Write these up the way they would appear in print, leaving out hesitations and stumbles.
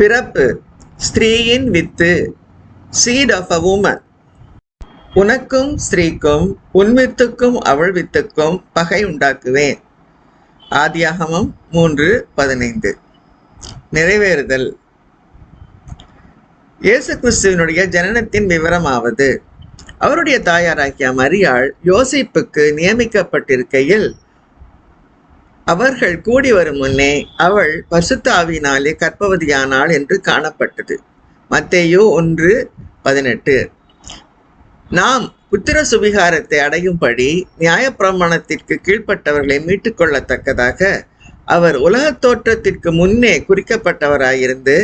பிறப்பு, ஸ்திரீயின் with, seed of a woman. உனக்கும் ஸ்திரீக்கும் உன் வித்துக்கும் அவள் வித்துக்கும் பகை உண்டாக்குவேன். ஆதியாகமம் 3:15. நிறைவேறுதல். இயேசு கிறிஸ்துவினுடைய ஜனனத்தின் விவரமாவது, அவருடைய தாயாராகிய மரியாள் யோசேப்புக்கு நியமிக்கப்பட்டிருக்கையில் அவர்கள் கூடி வரும் முன்னே அவள் பரிசுத்த ஆவியினாலே கர்ப்பவதியானாள் என்று காணப்பட்டது. மத்தேயு 1:18. நாம் புத்திர சுவிகாரத்தை அடையும்படி நியாயப்பிரமாணத்திற்கு கீழ்ப்பட்டவர்களை மீட்டுக்கொள்ளத்தக்கதாக அவர் உலகத் தோற்றத்திற்கு முன்னே குறிக்கப்பட்டவராயிருந்து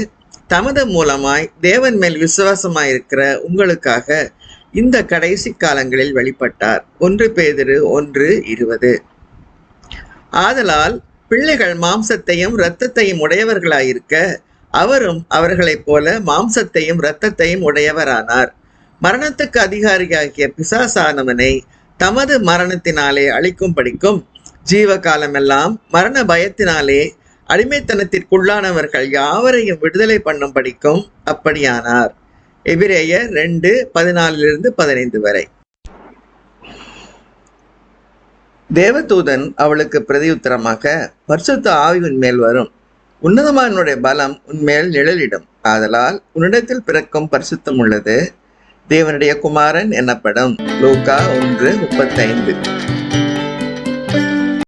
தமது மூலமாய் தேவன் மேல் விசுவாசமாயிருக்கிற உங்களுக்காக இந்த கடைசி காலங்களில் வெளிப்பட்டார். 1 பேதுரு 1:20. ஆதலால் பிள்ளைகள் மாம்சத்தையும் இரத்தத்தையும் உடையவர்களாயிருக்க அவரும் அவர்களைப் போல மாம்சத்தையும் இரத்தத்தையும் உடையவரானார். மரணத்துக்கு அதிகாரியாகிய பிசாசானவனை தமது மரணத்தினாலே அழிக்கும்படிக்கும் ஜீவகாலமெல்லாம் மரண பயத்தினாலே அடிமைத்தனத்திற்குள்ளானவர்கள் யாவரையும் விடுதலை பண்ணும்படிக்கும் அப்படியானார். எபிரேயர் 2:14-15 வரை. தேவதூதன் அவளுக்கு பிரதியுத்தரமாக, பரிசுத்த ஆவி உன்மேல் வரும், உன்னதமானுடைய பலம் உன்மேல் நிழலிடும். ஆதலால் உன்னிடத்தில் பிறக்கும் பரிசுத்தம் உள்ளது தேவனுடைய குமாரன் எனப்படும். லூக்கா 1:35.